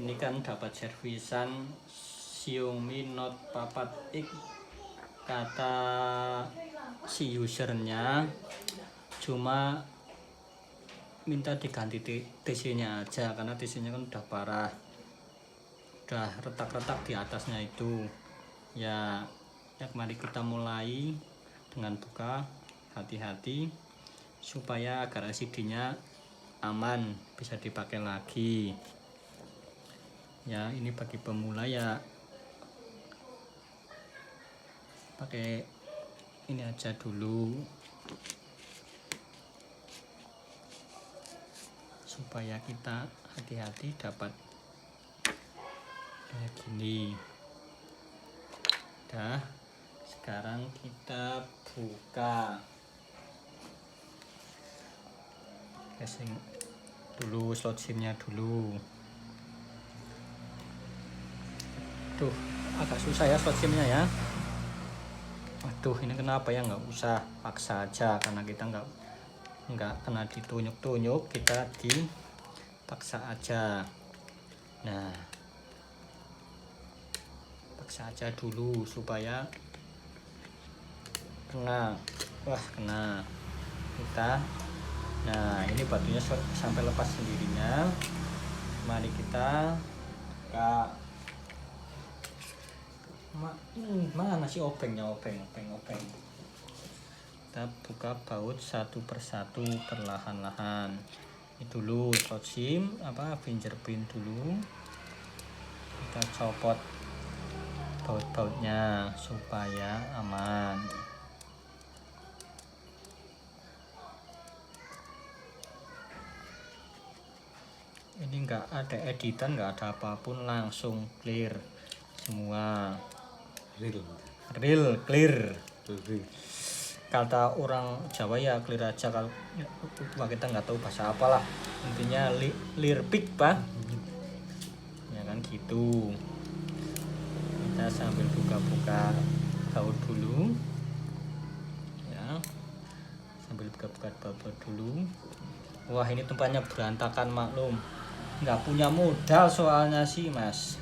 ini kan dapat servisan Xiaomi Note 4X. Kata si usernya cuma minta diganti TC-nya aja, karena TC-nya kan udah parah, udah retak-retak di atasnya itu ya. Mari kita mulai dengan buka hati-hati supaya agar LCD-nya aman bisa dipakai lagi ya. Ini bagi pemula ya, pakai ini aja dulu supaya kita hati-hati dapat kayak gini. Dah, sekarang kita buka, casing dulu, slot SIM-nya dulu. Tuh, agak susah ya slot SIM-nya ya. Waduh, ini kenapa ya? Nggak usah, paksa aja, karena kita nggak kena ditunjuk-tunjuk, kita dipaksa aja. Nah, paksa aja dulu supaya kena. Wah, kena kita. Nah, ini batunya sampai lepas sendirinya. Mari kita buka. Mana sih obengnya? Obeng. Kita buka baut satu persatu perlahan-lahan. Ini dulu slot SIM, fingerprint dulu. Kita copot baut-bautnya supaya aman. Ini enggak ada editan, enggak ada apapun, langsung clear semua. Real clear. Kata orang Jawa ya clear aja, kalau kita nggak tahu bahasa apalah, intinya clear pick pak ya kan gitu. Kita sambil buka-buka baut dulu ya, sambil buka-buka baut dulu. Wah, ini tempatnya berantakan, maklum nggak punya modal soalnya sih mas.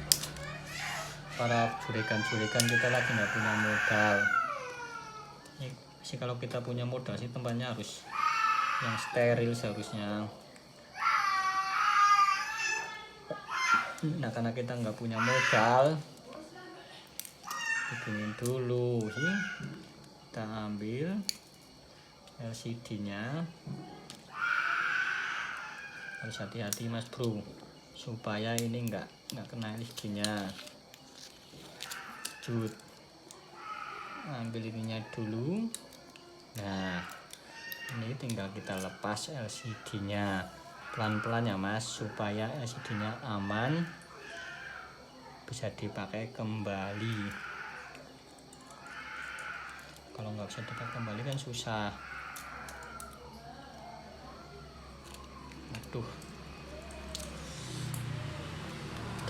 Para jurikan kita lagi nggak punya modal. Ini sih kalau kita punya modal sih tempatnya harus yang steril seharusnya. Nah, karena kita nggak punya modal, bikinin dulu sih. Kita ambil LCD-nya. Harus hati-hati mas bro, supaya ini nggak kena LCD-nya. Ambil ininya dulu. Nah, ini tinggal kita lepas LCD-nya pelan-pelan ya mas, supaya LCD-nya aman bisa dipakai kembali. Kalau nggak bisa dipakai kembali kan susah. Aduh,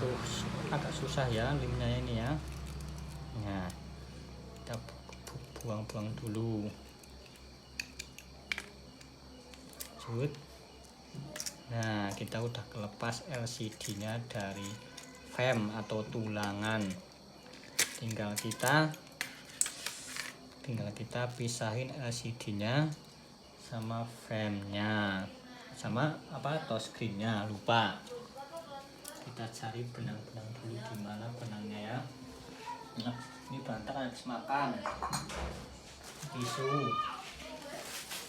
tuh agak susah ya limnya ini ya. Nah, kita buang-buang dulu. Nah, kita udah kelepas LCD-nya dari frame atau tulangan. Tinggal kita pisahin LCD-nya sama frame-nya, sama touchscreen-nya. Lupa. Kita cari benang-benang dulu, gimana benangnya ya. Nah, ini berantakan habis makan. Tisu.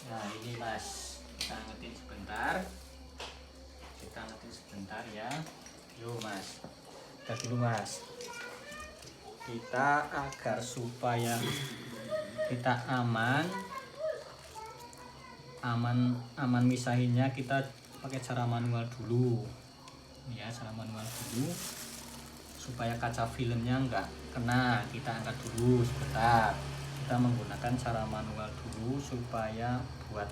Nah, ini mas, kita angetin sebentar ya. Yuk mas, kita dulu mas. Kita agar supaya kita aman misahinnya, kita pakai cara manual dulu ya, supaya kaca filmnya enggak kena. Kita angkat dulu sebentar, kita menggunakan cara manual dulu supaya buat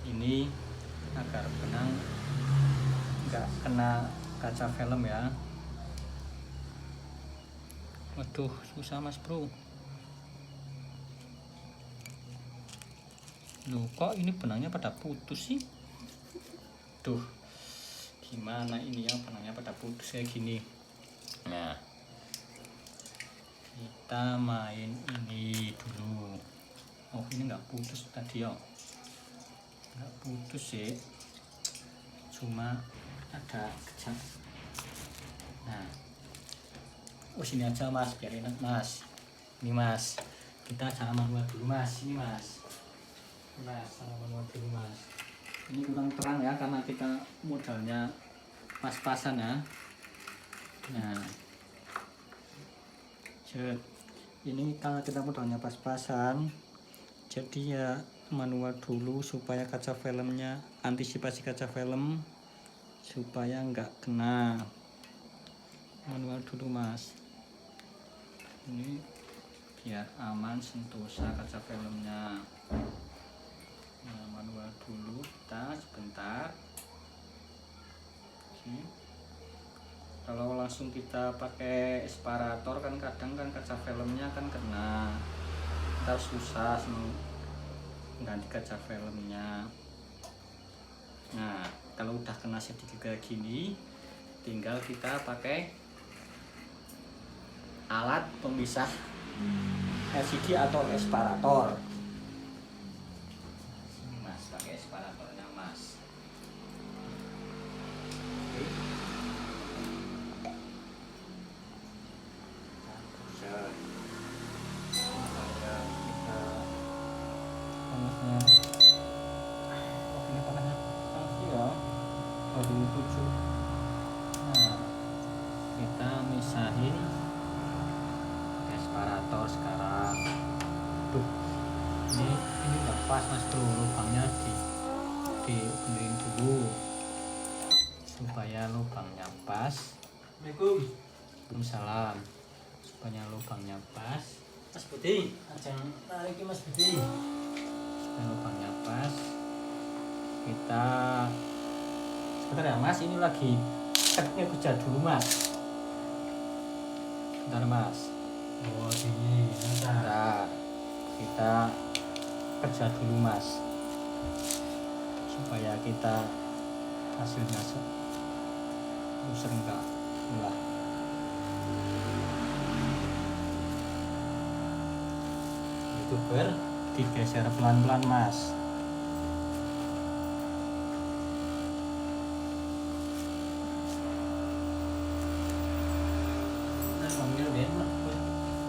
ini agar benang enggak kena kaca film ya. Waduh, susah mas bro. Loh, kok ini benangnya pada putus sih? Tuh, gimana ini ya benangnya pada putus kayak gini. Nah, kita main ini dulu. Oh, ini nggak putus tadi ya, nggak putus sih, cuma ada kejang. Nah, sini aja mas, biar enak mas. Ini mas, kita cara manual dulu mas. Ini mas, cara manual dulu mas. Ini kurang terang ya karena kita modalnya pas-pasan ya. Nah, ini karena kita modalnya pas-pasan, jadi ya manual dulu supaya kaca filmnya, antisipasi kaca film supaya nggak kena. Manual dulu mas, ini biar aman sentosa kaca filmnya. Nah, manual dulu kita sebentar. Oke. Kalau langsung kita pakai separator kan kadang kan kaca filmnya kan kena, kita susah mengganti kaca filmnya. Nah, kalau udah kena sedikit kayak gini, tinggal kita pakai alat pemisah LCD atau separator. Mas, pakai separatornya mas. Nah, kita misahin separator sekarang. Tuh, ini nggak pas mas tuh, lubangnya dibenerin dulu supaya lubangnya pas. Waalaikumsalam. Supaya lubangnya pas. Mas Budi, ajang tarik mas Budi. Supaya lubangnya pas, kita sebentar ya mas, ini lagi teknya kerja dulu mas. Bentar mas. Oh ini bentar, kita kerja dulu mas supaya kita hasilnya sering enggak ulah. Itu digeser pelan-pelan mas.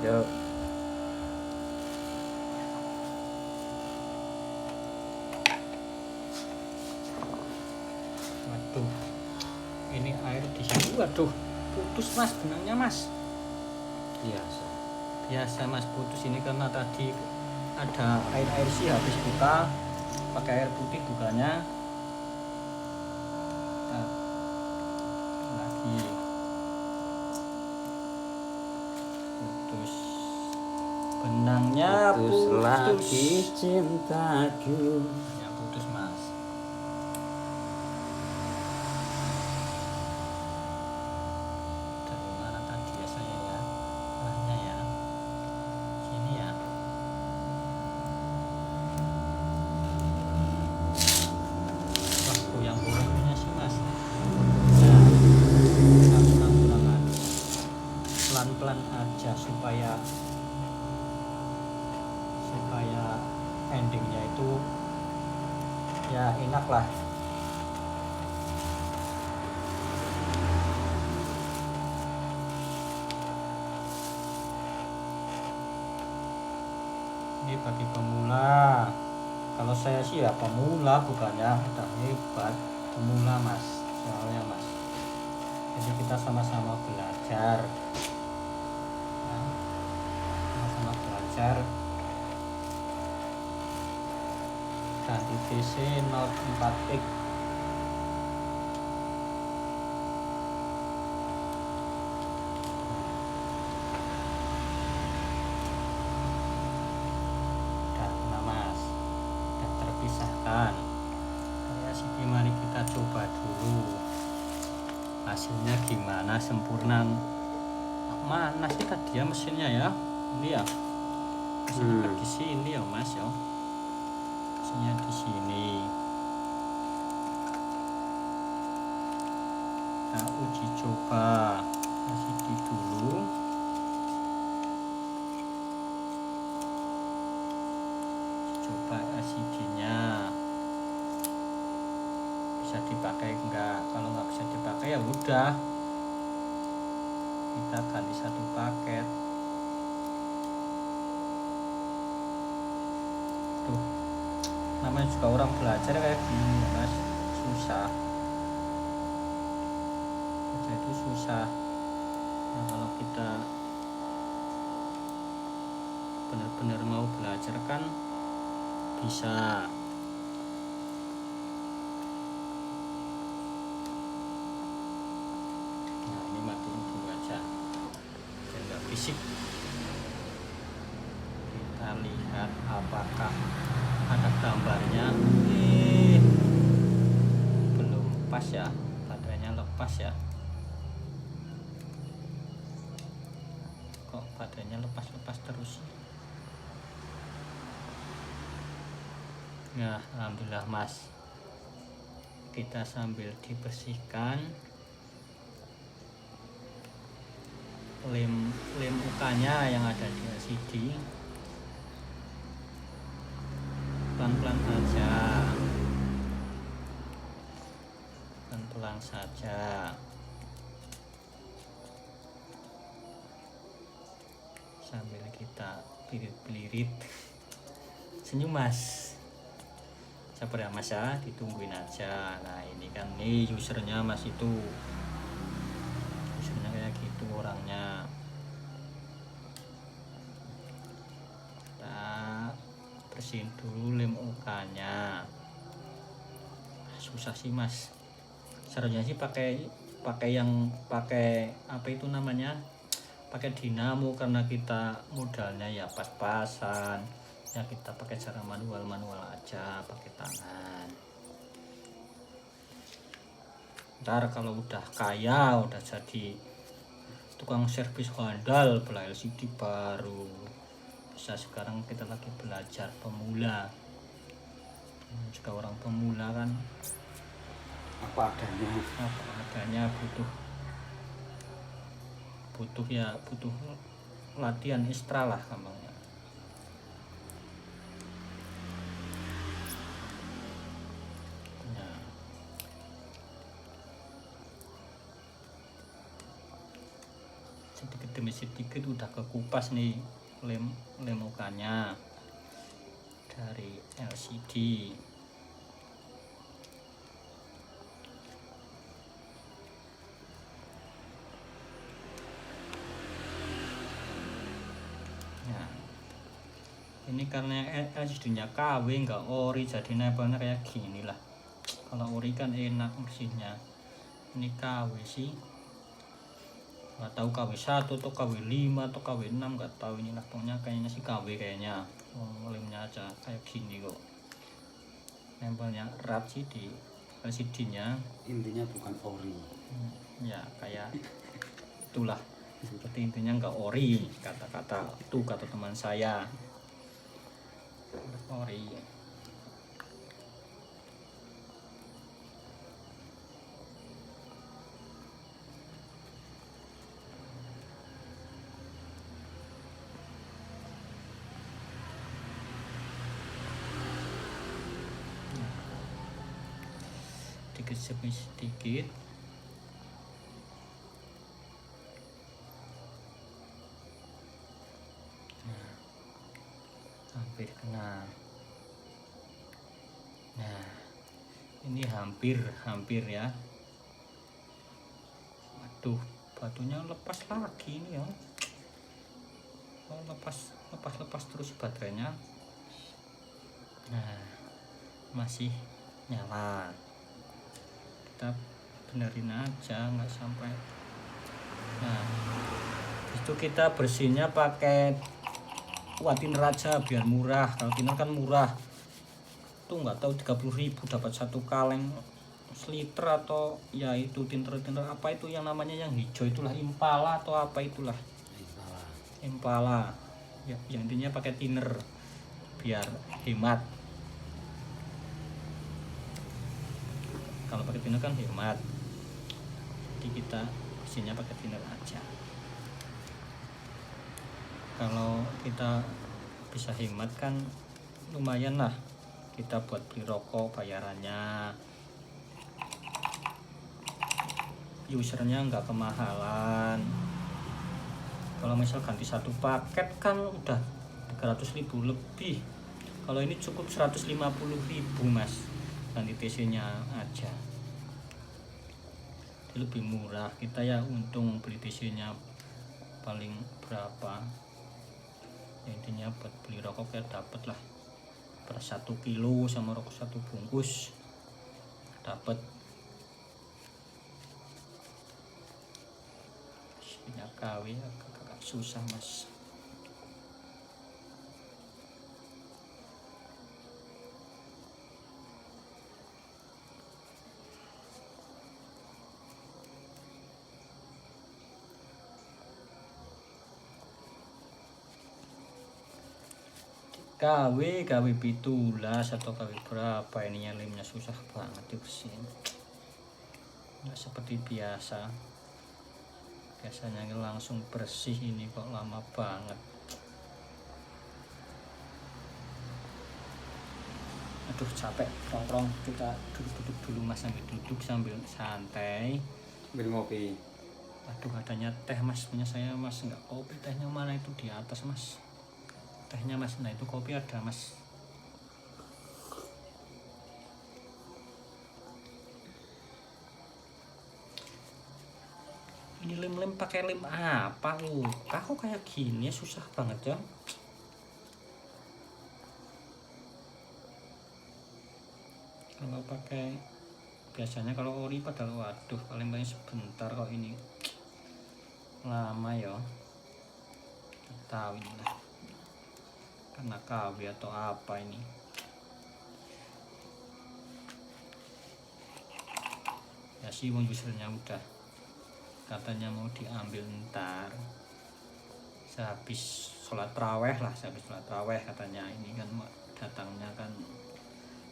Yuk. Waduh, ini air di sini. Waduh, putus mas benangnya mas. Biasa mas putus ini karena tadi ada air sih habis buka pakai air putih bukanya. Nah, lagi. Benangnya putus lagi cintaku. Ya putus mas. Dari mana tadi ya saya ya? Benangnya ya. Sini ya. Wah, goyang bolanya sih mas. Nah, pelan-pelan aja supaya endingnya itu ya enak lah. Ini bagi pemula. Kalau saya sih ya pemula, bukannya udah hebat, pemula mas, soalnya mas. Jadi kita sama-sama belajar. Nah, sama-sama belajar. Ganti DC Note 4X. Dan mas, dan terpisahkan. Ya sih, mari kita coba dulu hasilnya gimana, sempurna mana sih tadi ya mesinnya ya. Ini ya mesinnya di sini ya mas ya. Di sini. kita uji coba LCD dulu. Coba LCD-nya bisa dipakai enggak. Kalau nggak bisa dipakai ya udah, kita ganti satu paket. Tuh, namanya juga orang belajar kayak gini mas, susah. Kerja itu susah. Nah, kalau kita benar-benar mau belajar kan bisa. Nah, ini matiin dulu aja biar nggak berisik. Kita lihat apakah ada gambarnya. Belum pas ya, baterainya lepas ya. Kok baterainya lepas terus. Nah, alhamdulillah mas. Kita sambil dibersihkan lem UK-nya yang ada di LCD. Pelan-pelan saja, pelan-pelan saja. Sambil kita pelirit-pelirit. Senyum mas, sabar ya mas ya, ditungguin aja. Nah ini kan nih usernya mas, itu usernya kayak gitu orangnya. Kita bersihin dulu lem UK-nya. Susah sih mas, seharusnya sih pakai apa itu namanya, pakai dinamo, karena kita modalnya ya pas-pasan ya. Kita pakai cara manual aja, pakai tangan. Ntar kalau udah kaya, udah jadi tukang servis handal, beli LCD baru bisa. Sekarang kita lagi belajar pemula, juga orang pemula kan apa adanya, butuh latihan ekstra lah gampangnya. Nah, sedikit demi sedikit udah kekupas nih lem UK-nya dari LCD. Ini karena LCD-nya KW nggak ori, jadi nempelnya kayak gini lah. Kalau ori kan enak bersihnya. Ini KW sih, nggak tahu KW 1 atau KW 5 atau KW 6, nggak tahu ini lah. Pokoknya kayaknya sih KW kayaknya. Lemnya aja kayak gini kok, nempelnya erat sih di LCD-nya. Intinya bukan ori. Ya kayak itulah, seperti intinya nggak ori, kata teman saya. Ori. Sedikit demi sedikit. Hampir kena. Nah ini hampir ya. Waduh, batunya lepas lagi ini ya. Lepas terus baterainya. Nah masih nyala, kita benerin aja, nggak sampai. Nah itu kita bersihnya pakai Watin Raja biar murah. Kalau thinner kan murah tuh, nggak tahu 30.000 dapat satu kaleng seliter, atau ya itu thinner apa itu yang namanya yang hijau itulah, Impala atau apa itulah, Impala ya. Yang intinya pakai thinner biar hemat. Kalau pakai thinner kan hemat. jadi kita bersihnya pakai thinner aja. Kalau kita bisa hemat kan lumayan lah, kita buat beli rokok bayarannya, usernya nggak kemahalan. Kalau misal ganti satu paket kan udah 300.000 lebih, kalau ini cukup 150.000 mas, ganti TC nya aja. Jadi lebih murah, kita ya untung beli TC nya paling berapa ya, intinya buat beli rokok ya dapet lah per 1 kilo sama rokok 1 bungkus dapet. Minyak KW agak susah mas. KW pitulas atau KW berapa ininya, lemnya susah banget dibersihin, nggak seperti biasa. Biasanya langsung bersih, ini kok lama banget. Aduh capek nongkrong, kita duduk dulu mas, sambil duduk sambil santai Ambil ngopi. Aduh adanya teh mas, punya saya mas, nggak kopi. Tehnya mana itu di atas mas, tehnya mas. Nah itu kopi ada mas. Ini lem pakai lem apa lu? Kok kayak gini ya, susah banget ya. Kalau pakai biasanya kalau ori padahal waduh paling sebentar, kok ini lama ya. Tahu ini lah karena KW atau apa ini. Ya sih mau usernya udah katanya mau diambil ntar sehabis sholat raweh lah, sehabis sholat raweh katanya. Ini kan datangnya kan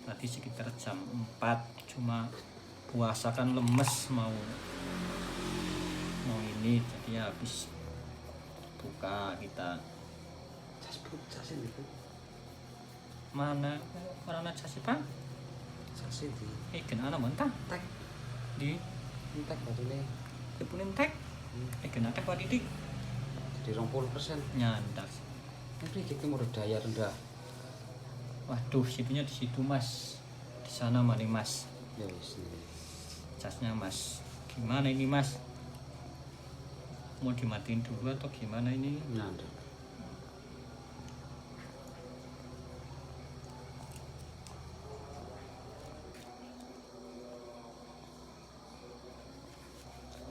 tadi sekitar jam 4, cuma puasa kan lemes mau ini, jadi habis buka kita. Mana orang jas pak? Sasi di. Kenapa mentah? Tek. Di. Tek batune. Kepunin tek. Kenapa tek didik? Jadi 20%. Nyandak. Ini kita mau daya rendah. Waduh, situnya di situ mas. Di sana mana mas? Ya wis. Casnya mas. Gimana ini mas? Mau dimatiin dulu atau gimana ini? Nyandak.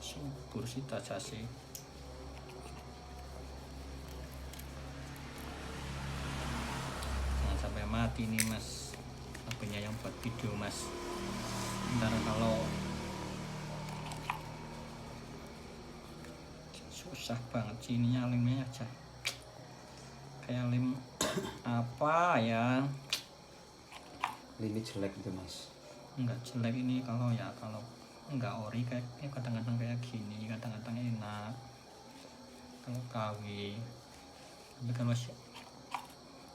Subur sih tasasi. Jangan sampai mati nih mas, HP-nya yang buat video mas. Ntar kalau susah banget sih ini lemnya aja, kayak lem apa ya, Ini jelek itu mas. enggak jelek ini kalau enggak ori kayak kadang-kadang kayak gini, kadang-kadang enak kalau KW. Tapi kalau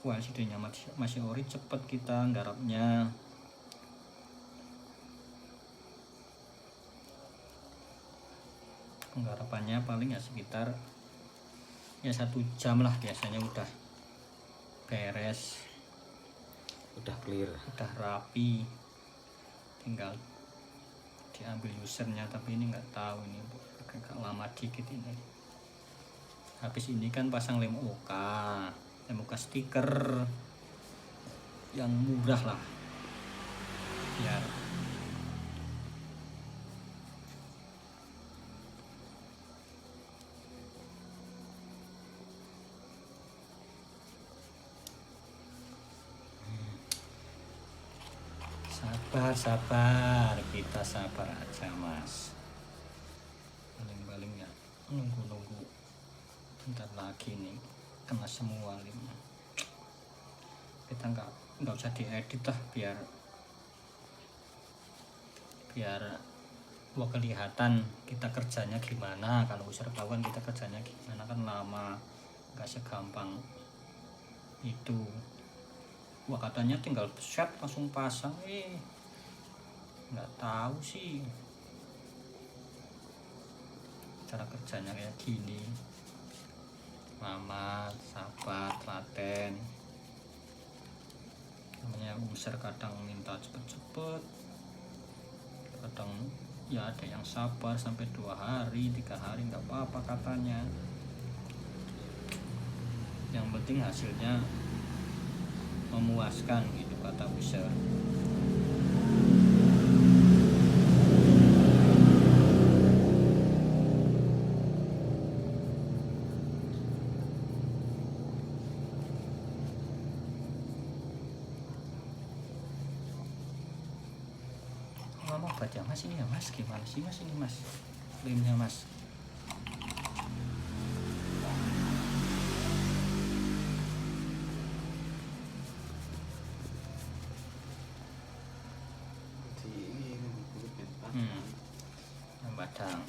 wah sidenya masih ori cepet kita nggarapnya. Penggarapannya paling ya sekitar ya 1 jam lah biasanya, udah beres, Udah clear. udah rapi, tinggal diambil usernya. Tapi ini nggak tahu, ini agak lama dikit ini. Habis ini kan pasang lem OK stiker yang murah lah, biar sabar, kita sabar aja mas. Paling ya nunggu bentar lagi nih kena semua lemnya. Kita nggak usah diedit lah, biar Wah, kelihatan kita kerjanya gimana. Kalau user kawan kita kerjanya gimana kan lama, nggak segampang itu. Wah, katanya tinggal set langsung pasang, nggak tahu sih cara kerjanya kayak gini. Lama, sabar, telaten. Namanya user kadang minta cepet-cepet, kadang ya ada yang sabar sampai 2 hari 3 hari nggak apa-apa katanya. Yang penting hasilnya memuaskan gitu kata user. Ngomong baca mas ini ya mas, gimana sih mas ini mas limnya mas? Yang badang.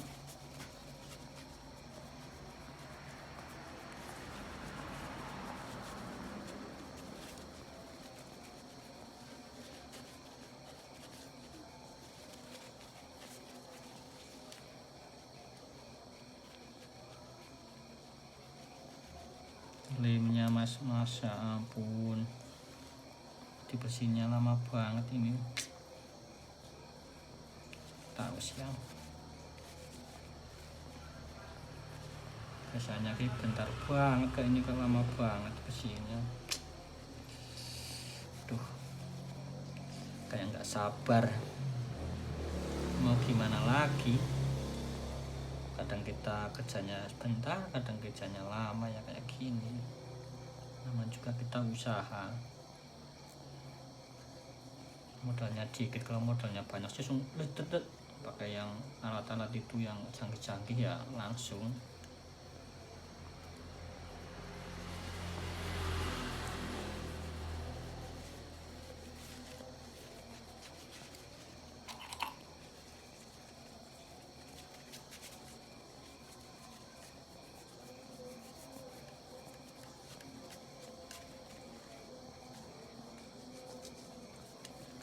Lemnya mas, masya ampun, dibersihinnya lama banget ini. Tahu siang biasanya kayak bentar banget, kayak ini kan lama banget bersihinnya. Duh, kayak nggak sabar, mau gimana lagi. Kadang kita kerjanya sebentar, kadang kerjanya lama, ya kayak gini. Namanya juga kita usaha. Modalnya dikit, kalau modalnya banyak sih ledet, pakai yang alat-alat itu yang canggih-canggih ya langsung.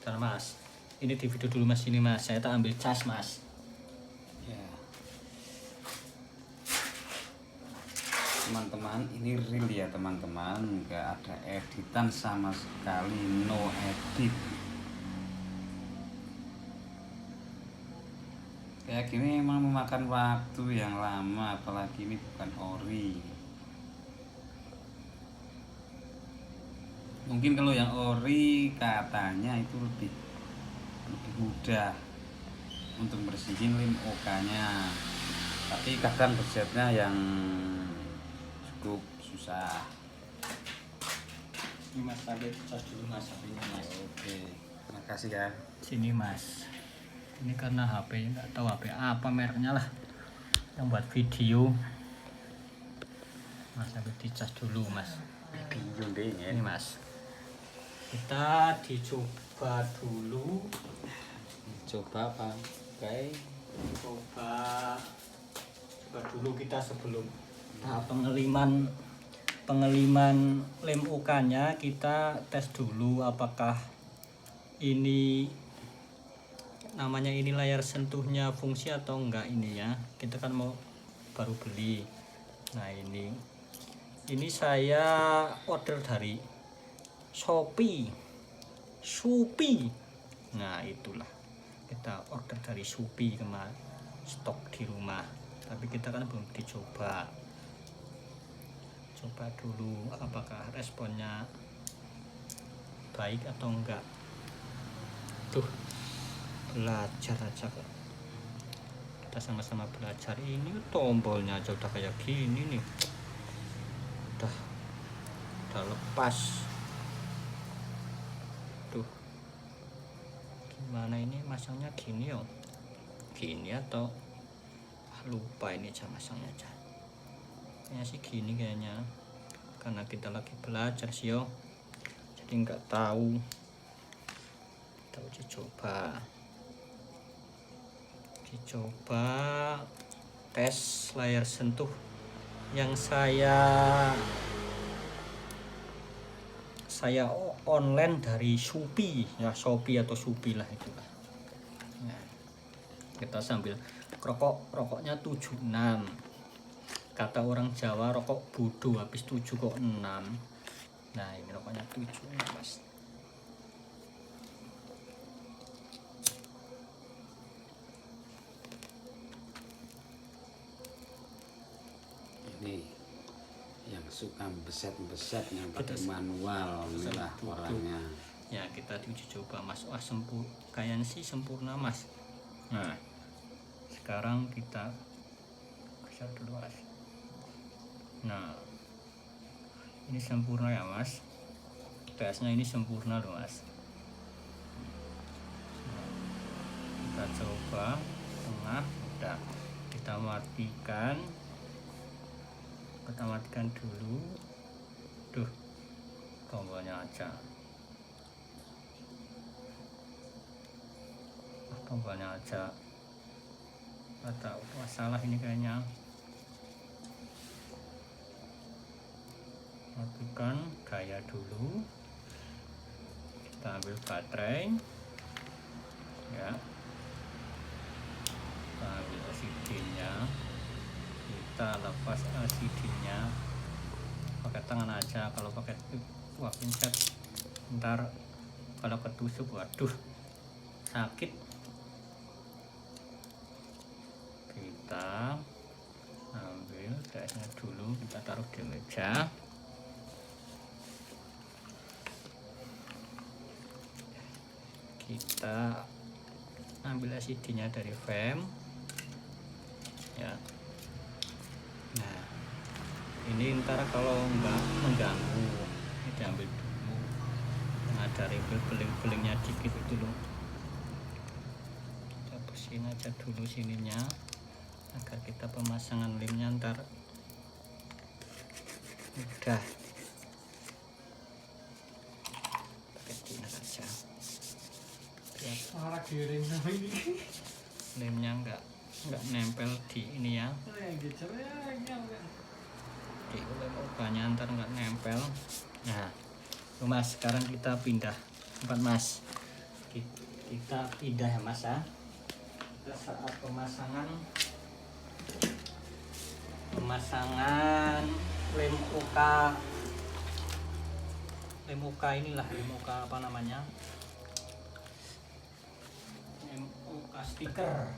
Bentar mas, ini di video dulu mas, ini mas, saya tak ambil cas mas. Ya. Teman-teman, ini real ya teman-teman, nggak ada editan sama sekali, no edit. Kayak gini emang memakan waktu yang lama, apalagi ini bukan ori. Mungkin kalau yang ori katanya itu lebih mudah untuk bersihin lim OK-nya, tapi kadang bersetnya yang cukup susah. Ini mas, tadi cas dulu mas, HP-nya mas. Oke, makasih ya. Sini mas, ini karena HP nggak tahu HP apa mereknya lah, yang buat video. Mas sampai dicas dulu mas. Ini mas, kita dicoba dulu. Coba apa? Oke. Coba dulu kita sebelum tahap pengeliman lem OK-nya, kita tes dulu apakah ini namanya ini layar sentuhnya fungsi atau enggak ini ya. Kita kan mau baru beli. Nah ini saya order dari Shopee. Nah itulah, kita order dari Shopee kemarin, stok di rumah, tapi kita kan belum dicoba. Coba dulu apakah responnya baik atau enggak. Tuh, belajar aja kok, kita sama-sama belajar. Ini tombolnya aja udah kayak gini nih, udah lepas. Tuh, gimana ini masangnya gini ya, gini atau lupa ini cara masangnya aja. Kayaknya sih gini kayaknya, karena kita lagi belajar sih yo, jadi nggak tahu. Kita uji coba Dicoba tes layar sentuh yang saya online dari Shopee ya, Shopee atau Shopee lah itulah. Nah, kita sambil rokoknya 76. Kata orang Jawa rokok bodoh habis 7 kok 6. Nah ini rokoknya 76 mas. Ini yang suka beset-besetnya pakai manual inilah orangnya. Ya kita diuji coba mas. Wah kayaknya sih sempurna mas. Nah sekarang kita besar dulu mas. Nah ini sempurna ya mas. Tesnya ini sempurna loh mas. Nah, kita coba tengah, udah kita matikan dulu. Duh, tombolnya aja. Ada masalah ini kayaknya. Matikan gaya dulu. Kita ambil baterai ya, kita ambil LCD-nya, kita lepas LCD-nya pakai tangan aja. Kalau pakai pinset ntar kalau ketusuk waduh sakit. Kita ambil gasnya dulu, kita taruh di meja. Kita ambil LCD-nya dari frame ya. Nah ini ntar kalau nggak mengganggu ini diambil dulu yang ada beling-belingnya dikit itu loh. Kita bersihin aja dulu sininya agar kita pemasangan lemnya ntar mudah. Pakai dinas aja lemnya nggak nempel di ini ya, di lem ukanya ntar nggak nempel. Nah mas sekarang kita pindah tempat mas, kita pindah ya mas ya. Kita saat pemasangan lem UK inilah, lem UK apa namanya, lem UK stiker.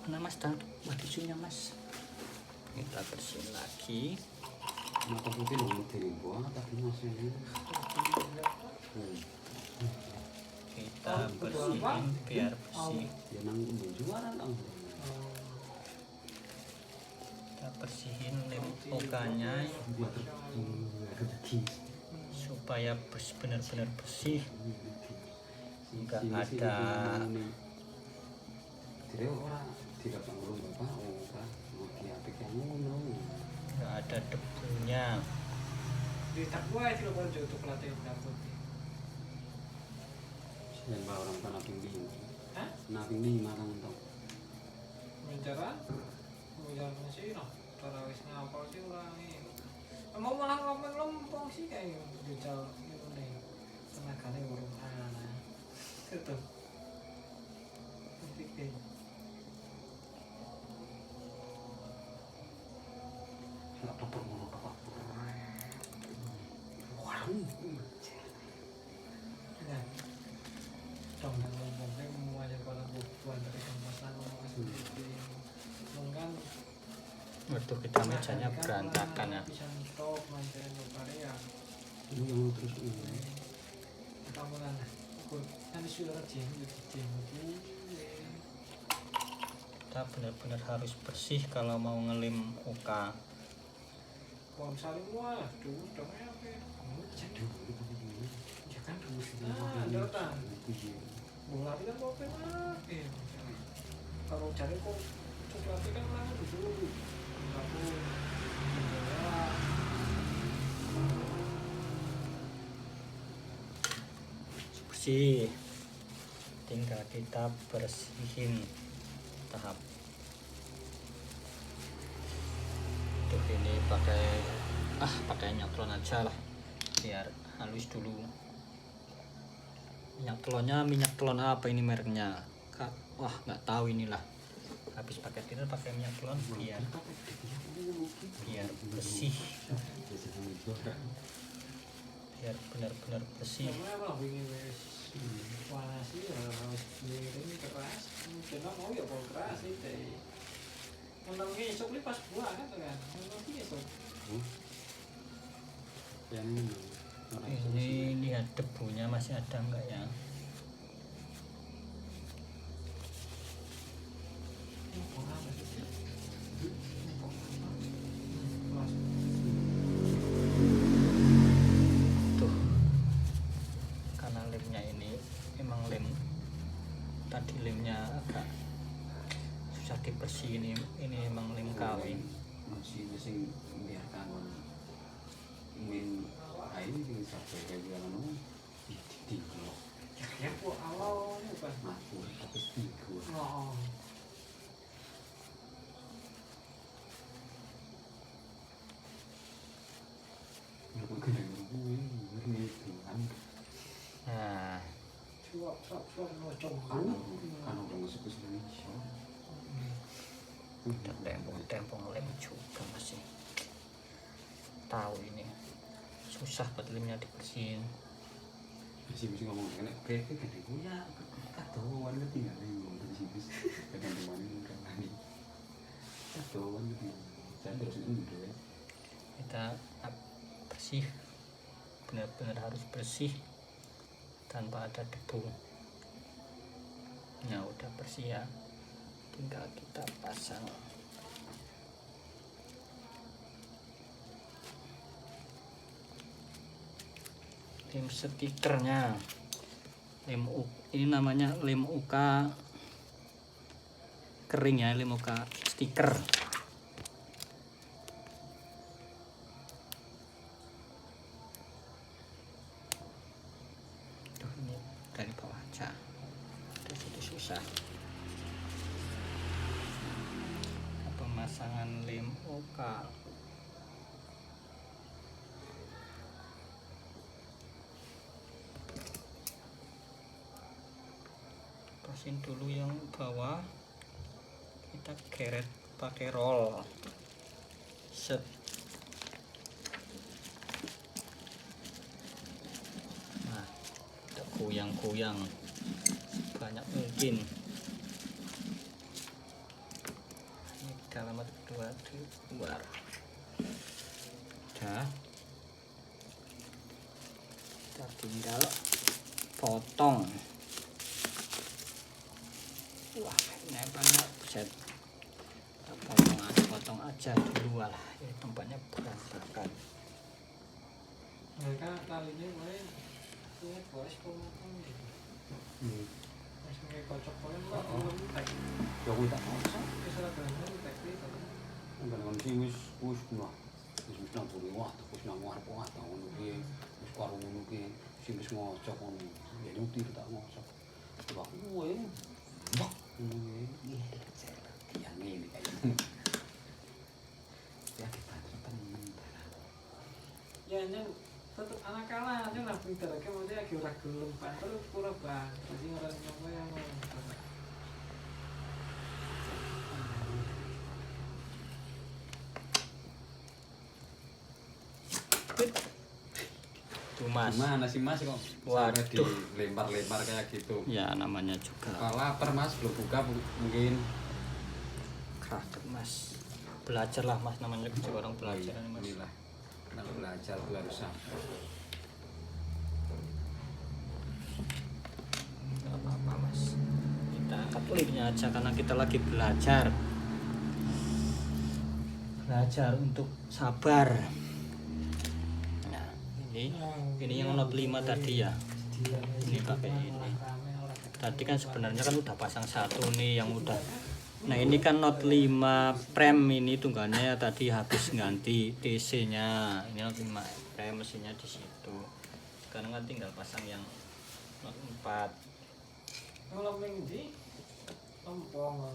Mana mas, buat tisunya mas. Kita bersihin lagi. Mata putih loh buang tapi masih ini. Kita bersihin biar bersih. Ya nang juara nang. Kita bersihin lem OK-nya supaya benar-benar bersih, nggak ada nggak ada debunya. Di tak gua itu loh kalau untuk pelatih dapur. Dan bawa orang kan naping di. Hah? Naping di makan untuk. Mencara sih no. Cara wis ngapal sih orang ini. Mau malah ngomong lempong sih kayak jual itu nih. Tenaganya urung ana. Itu. Oke. Apa mau apa? Nah, dong ngomongnya semuanya pada butuhan dari kemasan mungkin Waduh kita mejanya berantakan ya. bisa stop manjain karya Ini yang terus ini. kamu mana nanti sudah rajin Kita benar-benar harus bersih kalau mau ngelem OK. kalau misalnya wah dulu dong ya Jadi ya kan dulu sih datang bola kita mau ke kalau cari kok sesuatu kan langsung dulu dapur Bersih. tinggal kita bersihin tahap. Tuh ini pakai nyatron aja lah biar halus dulu. Minyak telon apa ini mereknya? Wah nggak tahu inilah. Habis pakai thinner pakai minyak telon biar bersih, biar benar-benar bersih. Memang wingi wis panas iki harus miring keras. Mungkin mau ya pol keras iki. Nang iki esuk pas buah kan kan. Nang iki esuk. Yang Ini lihat debunya masih ada enggak ya? Tuh, karena lemnya ini emang tadi lemnya agak susah dibersihin. Ini emang lem KW. masih biarkan ingin air tinggal sampai kayak gimana tinggal Ya kok awal ini pas aku habis tidur oh. aku kena gue ini Tuhan Nah, Suap ngocong kan udah masuk ke Indonesia udah tempong lem juga masih tahu ini susah buat lemnya dibersihin. masih ngomong enak kayak gue ya katahuan kan tinggal ngomong dari sini dengan teman ini kan ini katahuan tinggal saya terus ini ya Kita bersih, benar-benar harus bersih tanpa ada debu. Nah udah bersih ya, tinggal kita pasang lem stikernya. Ini namanya lem UK kering ya, lem UK stiker. Tuh ini dari bawah aja, dari situ susah. Pemasangan lem OK. Pasin dulu yang bawah, kita geret pakai roll. Set. Nah, kita goyang-goyang banyak mungkin. Ini dalam kedua di luar. Udah. Kita tinggal potong. Wah, ini banyak set. Potong aja dulu lah. Ini tempatnya berantakan. Mereka kalinya mulai ingat boys pemotong gitu. Masih kayak kocok kalian lah belum tek. ya aku tak mau Kesalahan kalian tek itu. enggak dengan sih wis nah wis nang buri wah terus nang ngarep wah ngono ki wis karo ngono ki sing wis ngocok ngono ya nyuti tak ngocok coba kowe mbak ini yang ini kayak ya kita temen Ya nyang tetep anak kalah aja lah pinter kayak mau dia kira gelem pantel pura bang jadi orang nyoba yang Tuh mas. gimana sih mas kok Waduh. sampai dilempar-lempar kayak gitu Ya namanya juga kalau lapar mas belum buka mungkin kraket mas. Belajar lah mas, namanya juga orang belajar ini mas. inilah kalau belajar itu harus sabar Gak apa-apa mas. Kita angkat lemnya aja karena kita lagi belajar. Belajar untuk sabar. Nah ini yang note 5 tadi ya. Ini pakai ini. Tadi kan sebenarnya kan udah pasang satu nih yang udah. Nah ini kan Note 5 Prem ini tunggannya tadi habis ganti TC nya. Ini Note 5 Prem mesinnya di situ. Sekarang kan tinggal pasang yang Note 4. Kalau main di lempong.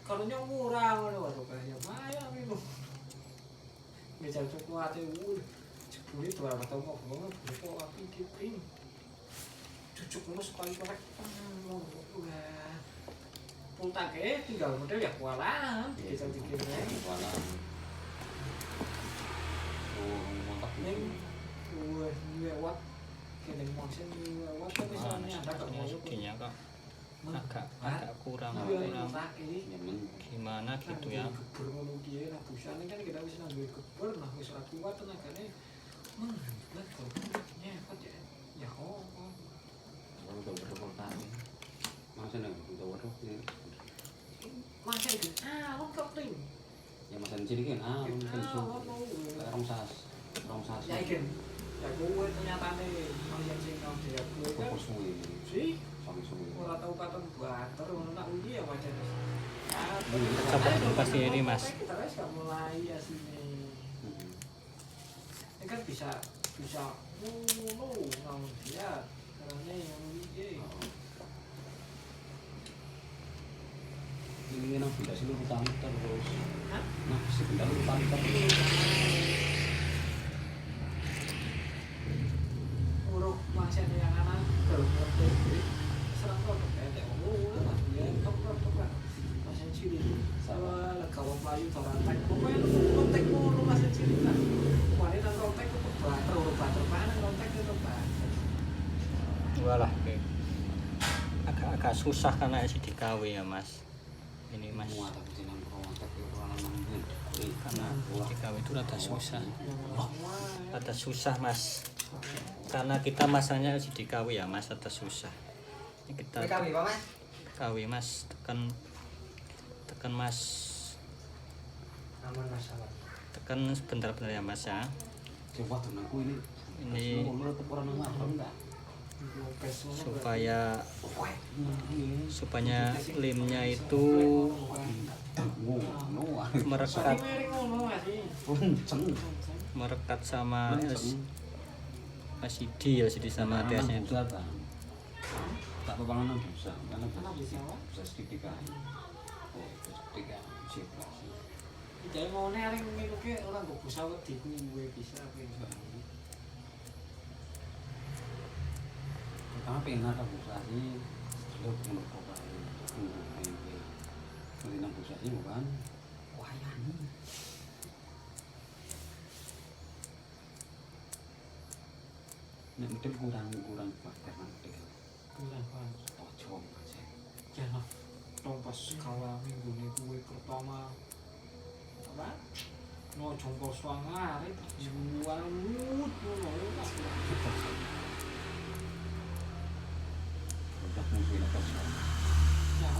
Kalau yang murah ngono waduh kaya maya itu. Bisa cukup ate jebule 200 kok banget kok api dipring. Cucuk ngono sekali korek. Wah. Puntake tinggal model ya kualan, bisa dikira. Kualan. Oh, mantap Ning ini. lewat kene monsen lewat tapi soalnya ada kok moyo Sedihnya kok agak kurang Nyaman. gimana gitu ya. Gebur ngono kiye lah busane kan kita wis nang gebur nah wis ora kuat tenagane. Lah kok nyepet ya. Ya kok. Kalau udah berapa kali. Masa nih udah berapa ya. Masa itu alon kok pring. Ya masa cilik kan mungkin su. Rong sas. Ya ikan. Ya kowe ternyata nih yang sing nang dia kowe kan. Kok suwi. Si Sampai suwi. ora tau katon bater ngono nak undi ya pancen. Coba pasti ini mas. Terus gak mulai asine. Ini kan bisa ngono nang dia karena yang iki. Ini nang benda sih lu utama terus. Hah? Nah, si benda lu utama terus. Uruk masih ada yang anak terus serang kok kayak oh lah dia top masih cilik. Sama kawan Melayu torantek. Pokoknya kontek ngono masih cilik kan. Wanita kontek itu bater uruk bater mana kontek itu bater. Walah agak susah karena SDKW ya mas. Ini mas Muat aku jeneng kontak orang nang karena SDKW itu rada susah mas karena kita masanya SDKW ya mas rada susah. Ini kita KW mas tekan mas Aman masalah. tekan sebentar-bentar ya mas ya. Coba tuh aku ini. Ini Lu tetep orang nang enggak? supaya limnya itu merekat sama LCD sama TS-nya itu. Tak pepanganan bisa, karena bisa sedikit kan. Oh, sedikit kan, siapa sih? Jadi mau nering itu ke orang kok bisa wedi kuwe bisa apa Pertama pengen ada busa sih, lu menurut kau ini, nang busa sih bukan? Wayan. Nek medel kurang faktor nanti. kurang paham. Ojo aja. Ya noh, dong pas kala minggu ini kuwe pertama apa? No jongkol suangar itu jual mut ngono pas. Udah mungkin apa sih? Ya.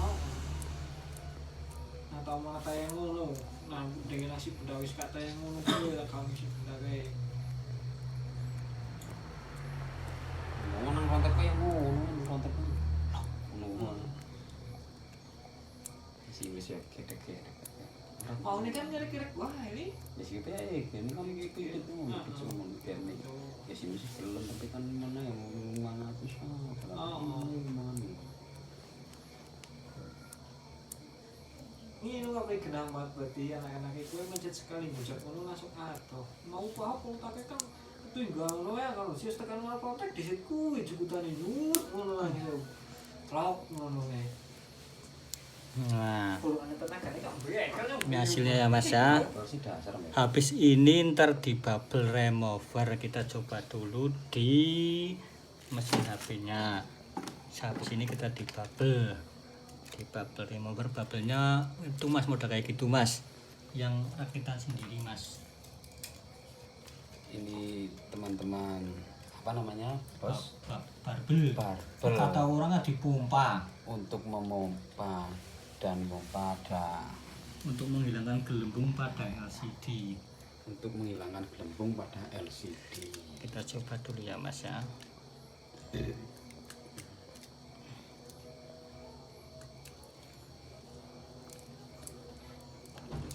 Atau malah tayang ngono. Nah, dengan nasi benda wis kata yang ngono kuwi lah kami si benda kae. Mau nang kontak kayak ngono, kontak ngono. Si wis ya ketek. Oh, ini kan kira-kira wah ini. Ya sih kita ini kan gitu itu cuma ini. Ya sih masih belum tapi kan mana yang mana aku sih. Ini lu gak boleh genang banget berarti anak-anak itu mencet sekali bujat ngono langsung atuh. Mau paham kontaknya kan itu enggak ngono ya kalau sih tekan ngono kontak di situ kuwi jebutane nyut ngono lah gitu. Klop ngono ya. Nah, Kalau ada tenagane kan kan ini hasilnya ya mas ya. Habis ini ntar di bubble remover kita coba dulu di mesin HP-nya. Habis ini kita di bubble remover, bubble-nya itu mas model kayak gitu mas, yang rakitan sendiri mas. Ini teman-teman apa namanya bos? Barbel. Kata orangnya dipompa Untuk memompa dan pada untuk menghilangkan gelembung pada LCD. Untuk menghilangkan gelembung pada LCD. Kita coba dulu ya mas ya.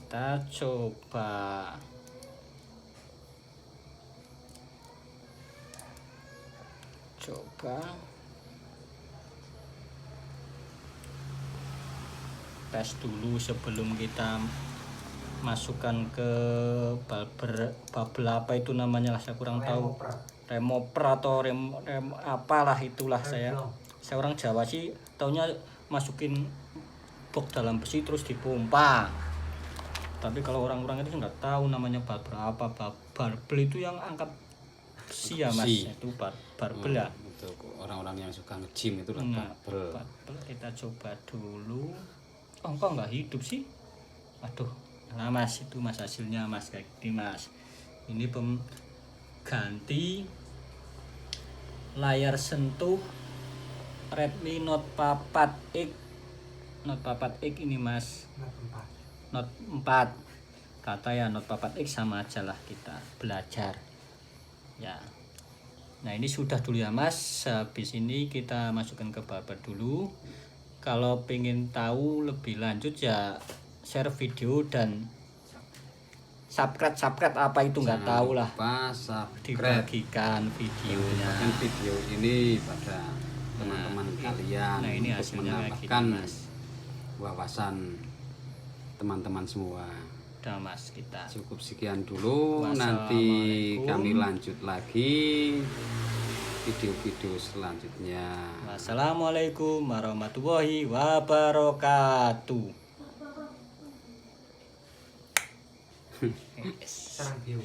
Kita coba tes dulu sebelum kita masukkan ke bubble apa itu namanya lah, saya kurang tahu, remoper atau rem apalah itulah. Saya orang Jawa sih taunya masukin box dalam besi terus dipompa, tapi kalau orang-orang itu nggak tahu namanya bubble apa. Barbel itu yang angkat besi ya mas, itu barbel ya. Untuk orang-orang yang suka nge-gym itu lah barbel. Kita coba dulu. Oh kok nggak hidup sih, aduh. Nah mas, itu mas hasilnya mas, kayak gini mas. Ini pengganti layar sentuh Redmi Note 4X. Note 4X ini mas, Note 4. Kata ya Note 4X sama aja lah, kita belajar ya. Nah ini sudah dulu ya mas. Habis ini kita masukkan ke barbel dulu. Kalau pengen tahu lebih lanjut ya share video dan subscribe apa itu nggak tahu lah, dibagikan videonya. Dan video ini pada teman-teman kalian. Nah ini untuk hasilnya kayak menambahkan gini mas. Wawasan teman-teman semua. Udah mas, kita Cukup sekian dulu. Nanti kami lanjut lagi video-video selanjutnya. Wassalamualaikum warahmatullahi wabarakatuh.